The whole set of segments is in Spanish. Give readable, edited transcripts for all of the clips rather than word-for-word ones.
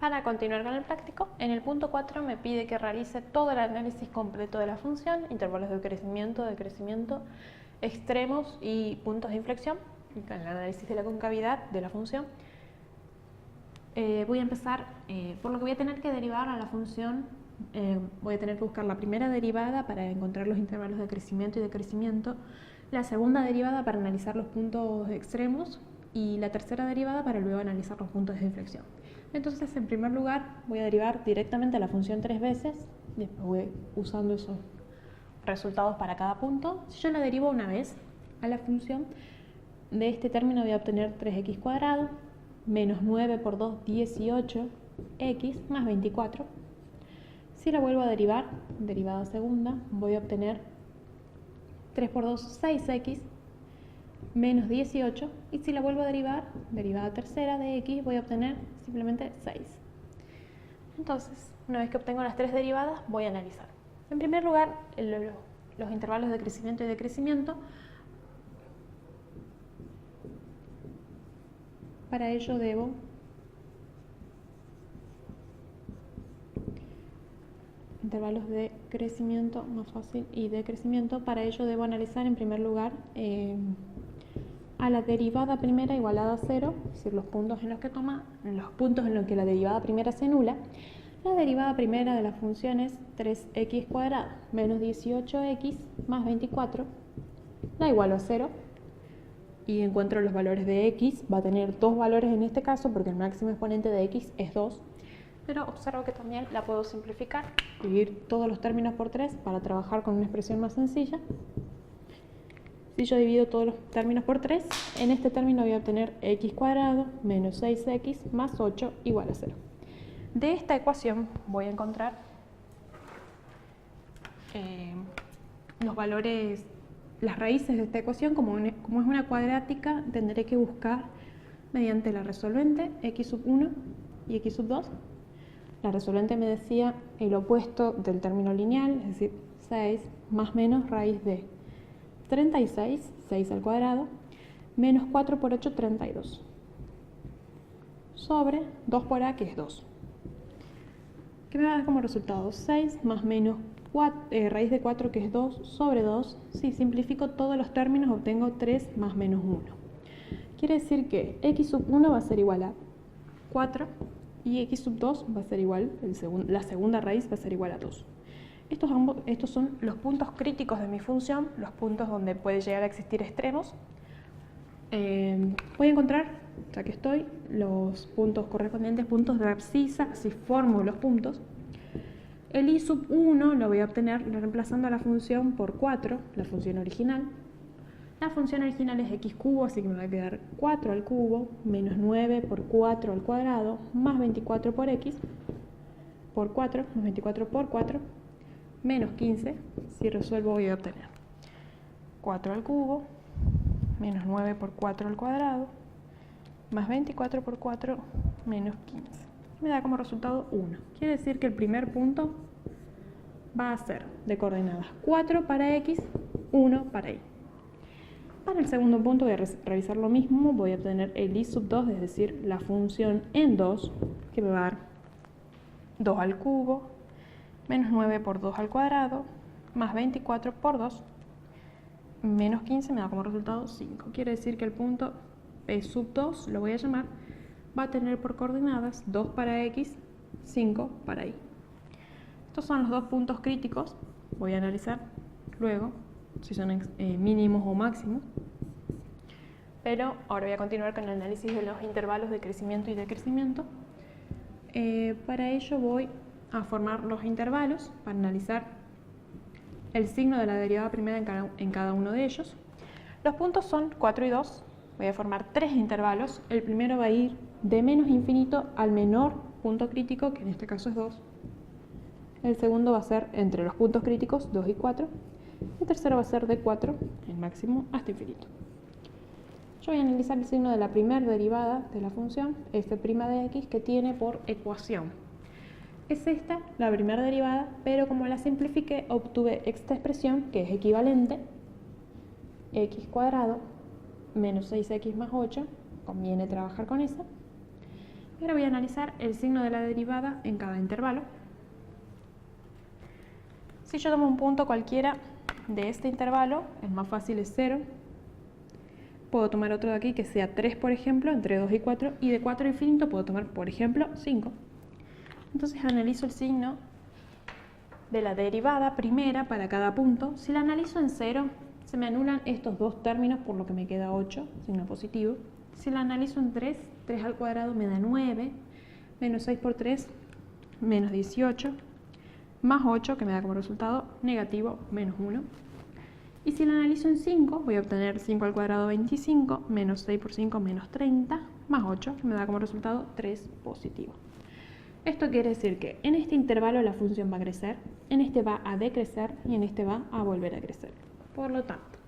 Para continuar con el práctico, en el punto 4 me pide que realice todo el análisis completo de la función, intervalos de crecimiento, extremos y puntos de inflexión, con el análisis de la concavidad de la función. Voy a empezar, por lo que voy a tener que derivar a la función, voy a tener que buscar la primera derivada para encontrar los intervalos de crecimiento y decrecimiento, la segunda derivada para analizar los puntos extremos y la tercera derivada para luego analizar los puntos de inflexión. Entonces, en primer lugar, voy a derivar directamente a la función 3 veces, después voy usando esos resultados para cada punto. Si yo la derivo una vez a la función, de este término voy a obtener 3x cuadrado, menos 9 por 2, 18x, más 24. Si la vuelvo a derivar, derivada segunda, voy a obtener 3 por 2, 6x, menos 18, y si la vuelvo a derivar, derivada tercera de x, voy a obtener simplemente 6. Entonces, una vez que obtengo las tres derivadas, voy a analizar. En primer lugar, los intervalos de crecimiento y decrecimiento. Para ello debo intervalos de crecimiento, más fácil, y decrecimiento. Para ello debo analizar en primer lugar a la derivada primera igualada a 0, es decir, los puntos en los que la derivada primera se anula. La derivada primera de la función es 3x cuadrado menos 18x más 24, la igualo a 0, y encuentro los valores de x. Va a tener dos valores en este caso porque el máximo exponente de x es 2, pero observo que también la puedo simplificar, dividir todos los términos por 3 para trabajar con una expresión más sencilla. Si yo divido todos los términos por 3, en este término voy a obtener x cuadrado menos 6x más 8 igual a 0. De esta ecuación voy a encontrar los valores, las raíces de esta ecuación. Como es una cuadrática, tendré que buscar mediante la resolvente x sub 1 y x sub 2. La resolvente me decía el opuesto del término lineal, es decir, 6 más menos raíz de 36, 6 al cuadrado, menos 4 por 8, 32, sobre 2 por a, que es 2. ¿Qué me va a dar como resultado? 6 más menos raíz de 4, que es 2, sobre 2. Si simplifico todos los términos, obtengo 3 más menos 1. Quiere decir que x sub 1 va a ser igual a 4 y x sub 2 va a ser igual, la segunda raíz va a ser igual a 2. Estos son los puntos críticos de mi función, los puntos donde puede llegar a existir extremos. Voy a encontrar, ya que estoy, los puntos correspondientes, puntos de abscisa, si formo los puntos. El i sub 1 lo voy a obtener reemplazando a la función por 4, la función original. La función original es x cubo, así que me va a quedar 4 al cubo, menos 9 por 4 al cuadrado, más 24 por x, por 4, más 24 por 4, menos 15. Si resuelvo voy a obtener 4 al cubo, menos 9 por 4 al cuadrado, más 24 por 4, menos 15. Me da como resultado 1. Quiere decir que el primer punto va a ser de coordenadas 4 para x, 1 para y. Para el segundo punto voy a realizar lo mismo. Voy a obtener el i sub 2, es decir, la función en 2, que me va a dar 2 al cubo, menos 9 por 2 al cuadrado, más 24 por 2, menos 15, me da como resultado 5. Quiere decir que el punto P sub 2, lo voy a llamar, va a tener por coordenadas 2 para x, 5 para y. Estos son los dos puntos críticos. Voy a analizar luego si son mínimos o máximos. Pero ahora voy a continuar con el análisis de los intervalos de crecimiento y decrecimiento. Para ello voy a formar los intervalos para analizar el signo de la derivada primera en cada uno de ellos. Los puntos son 4 y 2. Voy a formar tres intervalos. El primero va a ir de menos infinito al menor punto crítico, que en este caso es 2. El segundo va a ser entre los puntos críticos 2 y 4. El tercero va a ser de 4, el máximo, hasta infinito. Yo voy a analizar el signo de la primera derivada de la función f' de x, que tiene por ecuación. Es esta la primera derivada, pero como la simplifiqué, obtuve esta expresión que es equivalente, x cuadrado menos 6x más 8, conviene trabajar con esa, Y ahora voy a analizar el signo de la derivada en cada intervalo. Si yo tomo un punto cualquiera de este intervalo, el más fácil es 0. Puedo tomar otro de aquí que sea 3, por ejemplo, entre 2 y 4, y de 4 a infinito puedo tomar, por ejemplo, 5. Entonces analizo el signo de la derivada primera para cada punto. Si la analizo en 0, se me anulan estos dos términos, por lo que me queda 8, signo positivo. Si la analizo en 3, 3 al cuadrado me da 9, menos 6 por 3, menos 18, más 8, que me da como resultado negativo, menos 1. Y si la analizo en 5, voy a obtener 5 al cuadrado 25, menos 6 por 5, menos 30, más 8, que me da como resultado 3 positivo. Esto quiere decir que en este intervalo la función va a crecer, en este va a decrecer y en este va a volver a crecer. Por lo tanto,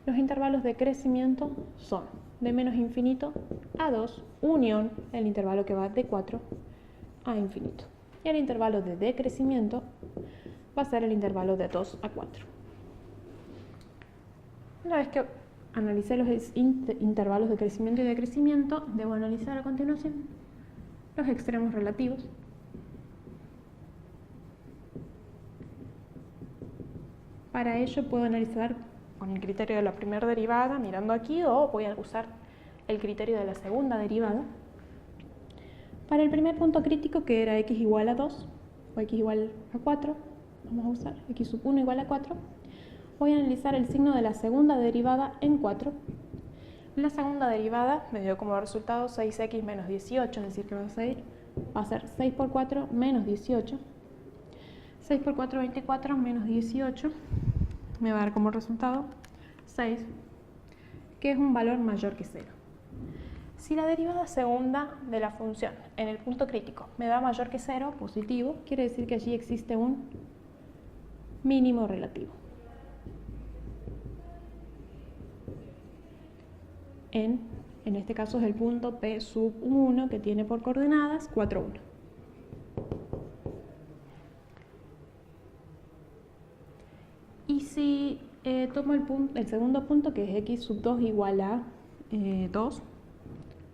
los intervalos de crecimiento son de menos infinito a 2, unión el intervalo que va de 4 a infinito. Y el intervalo de decrecimiento va a ser el intervalo de 2 a 4. Una vez que analicé los intervalos de crecimiento y decrecimiento, debo analizar a continuación los extremos relativos. Para ello puedo analizar con el criterio de la primera derivada, mirando aquí, o voy a usar el criterio de la segunda derivada. Para el primer punto crítico, que era x igual a 2 o x igual a 4, vamos a usar x sub 1 igual a 4, voy a analizar el signo de la segunda derivada en 4. La segunda derivada me dio como resultado 6x menos 18, es decir, que va a ser 6 por 4 menos 18. 6 por 4, 24, menos 18, me va a dar como resultado 6, que es un valor mayor que 0. Si la derivada segunda de la función en el punto crítico me da mayor que 0, positivo, quiere decir que allí existe un mínimo relativo. En este caso es el punto P sub 1, que tiene por coordenadas 4, 1. Y si tomo el segundo punto, que es x sub 2 igual a 2,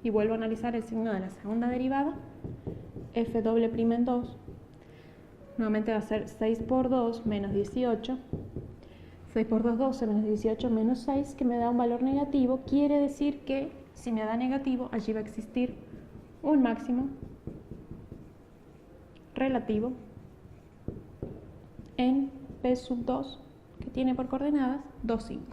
y vuelvo a analizar el signo de la segunda derivada, f doble prima en 2, nuevamente va a ser 6 por 2 menos 18, 6 por 2, 12, menos 18, menos 6, que me da un valor negativo. Quiere decir que si me da negativo, allí va a existir un máximo relativo en P sub 2, que tiene por coordenadas 2, 5.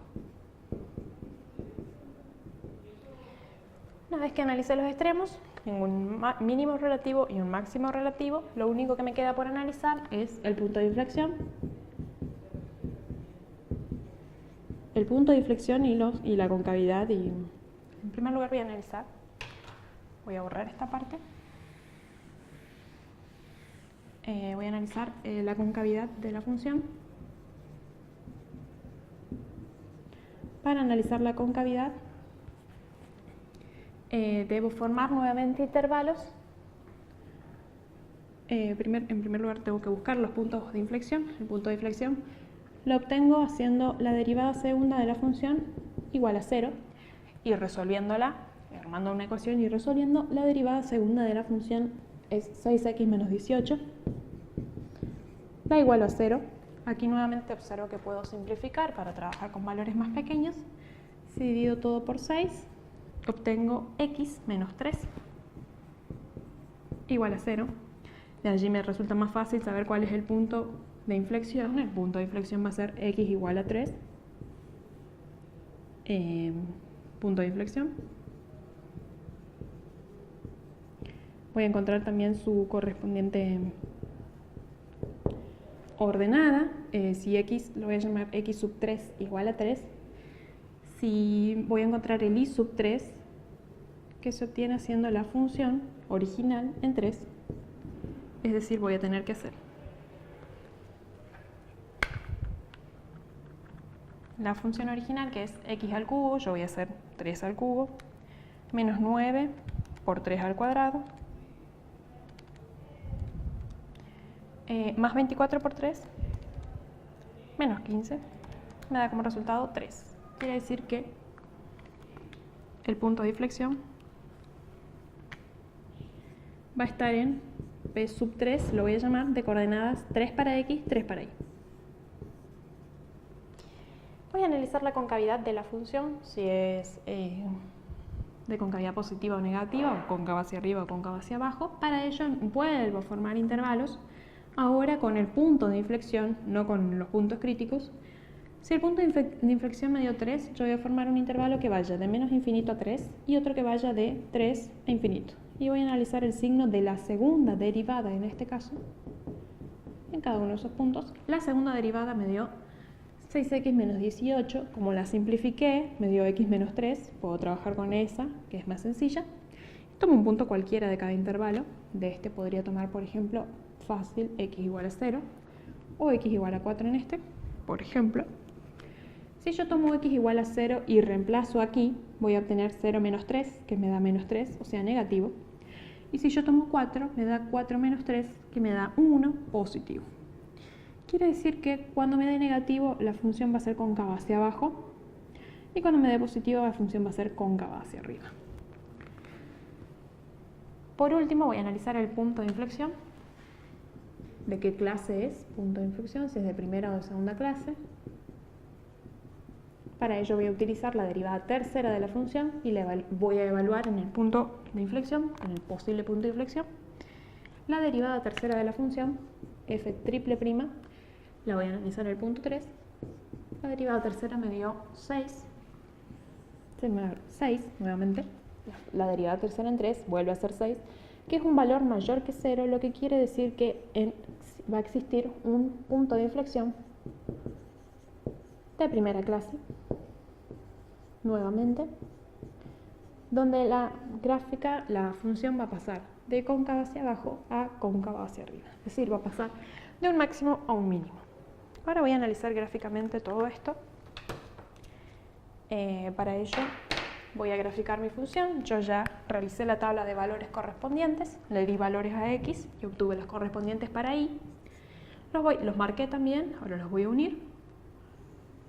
Una vez que analicé los extremos, tengo un mínimo relativo y un máximo relativo, lo único que me queda por analizar es el punto de inflexión. El punto de inflexión y la concavidad. Y en primer lugar voy a borrar esta parte. Voy a analizar la concavidad de la función. Para analizar la concavidad, debo formar nuevamente intervalos. En primer lugar tengo que buscar los puntos de inflexión. El punto de inflexión lo obtengo haciendo la derivada segunda de la función igual a 0 y resolviéndola, armando una ecuación y resolviendo. La derivada segunda de la función es 6x menos 18, da igual a 0. Aquí nuevamente observo que puedo simplificar para trabajar con valores más pequeños. Si divido todo por 6, obtengo x menos 3 igual a 0. De allí me resulta más fácil saber cuál es el punto de inflexión. El punto de inflexión va a ser x igual a 3. Punto de inflexión. Voy a encontrar también su correspondiente ordenada. Si x lo voy a llamar x sub 3 igual a 3. Si voy a encontrar el y sub 3, que se obtiene haciendo la función original en 3. Es decir, voy a tener que hacer la función original, que es x al cubo, yo voy a hacer 3 al cubo, menos 9 por 3 al cuadrado, más 24 por 3, menos 15, me da como resultado 3. Quiere decir que el punto de inflexión va a estar en P sub 3, lo voy a llamar, de coordenadas 3 para X, 3 para Y. Voy a analizar la concavidad de la función, si es de concavidad positiva o negativa, o cóncava hacia arriba o cóncava hacia abajo. Para ello vuelvo a formar intervalos, ahora con el punto de inflexión, no con los puntos críticos. Si el punto de inflexión me dio 3, yo voy a formar un intervalo que vaya de menos infinito a 3 y otro que vaya de 3 a infinito. Y voy a analizar el signo de la segunda derivada, en este caso, en cada uno de esos puntos. La segunda derivada me dio 6x menos 18, como la simplifiqué, me dio x menos 3, puedo trabajar con esa, que es más sencilla. Tomo un punto cualquiera de cada intervalo, de este podría tomar, por ejemplo, fácil x igual a 0, o x igual a 4 en este, por ejemplo. Si yo tomo x igual a 0 y reemplazo aquí, voy a obtener 0 menos 3, que me da menos 3, o sea, negativo. Y si yo tomo 4, me da 4 menos 3, que me da 1, positivo. Quiere decir que cuando me dé negativo, la función va a ser cóncava hacia abajo, y cuando me dé positivo, la función va a ser cóncava hacia arriba. Por último, voy a analizar el punto de inflexión. ¿De qué clase es punto de inflexión? Si es de primera o de segunda clase. Para ello voy a utilizar la derivada tercera de la función y la voy a evaluar en el punto de inflexión, en el posible punto de inflexión. La derivada tercera de la función, f triple prima, la voy a analizar en el punto 3. La derivada tercera me dio 6. 6 nuevamente. La derivada tercera en 3 vuelve a ser 6, que es un valor mayor que 0, lo que quiere decir que va a existir un punto de inflexión de primera clase, nuevamente, donde la gráfica, la función va a pasar de cóncava hacia abajo a cóncava hacia arriba, es decir, va a pasar de un máximo a un mínimo. Ahora voy a analizar gráficamente todo esto. Para ello voy a graficar mi función. Yo ya realicé la tabla de valores correspondientes, le di valores a x y obtuve los correspondientes para y. Los marqué también, ahora los voy a unir.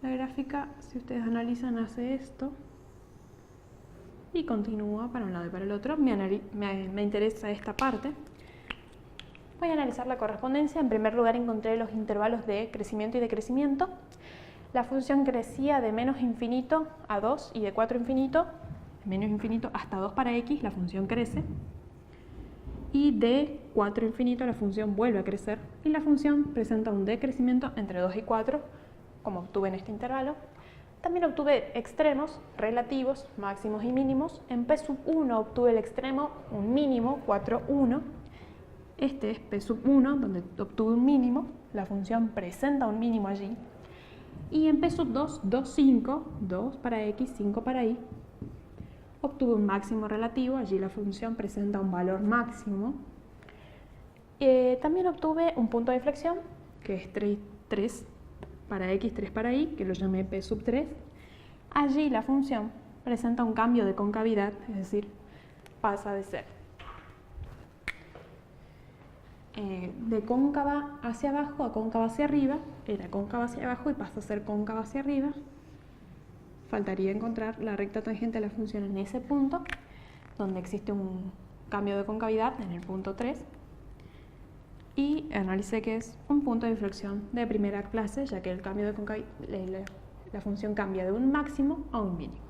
La gráfica, si ustedes analizan, hace esto y continúa para un lado y para el otro. Me interesa esta parte. Voy a analizar la correspondencia. En primer lugar encontré los intervalos de crecimiento y decrecimiento. La función crecía de menos infinito a 2 y de 4 infinito, menos infinito hasta 2 para x, la función crece. Y de 4 infinito la función vuelve a crecer y la función presenta un decrecimiento entre 2 y 4, como obtuve en este intervalo. También obtuve extremos relativos, máximos y mínimos. En P sub 1 obtuve el extremo, un mínimo, 4, 1. Este es P sub 1, donde obtuve un mínimo. La función presenta un mínimo allí. Y en P sub 2, 2, 5, 2 para x, 5 para y, obtuve un máximo relativo. Allí la función presenta un valor máximo. También obtuve un punto de inflexión, que es 3 para x, 3 para y, que lo llamé P sub 3. Allí la función presenta un cambio de concavidad, es decir, pasa de ser de cóncava hacia abajo a cóncava hacia arriba. Era cóncava hacia abajo y pasa a ser cóncava hacia arriba. Faltaría encontrar la recta tangente de la función en ese punto, donde existe un cambio de concavidad en el punto 3. Y analicé que es un punto de inflexión de primera clase, ya que el cambio de concavidad, la función cambia de un máximo a un mínimo.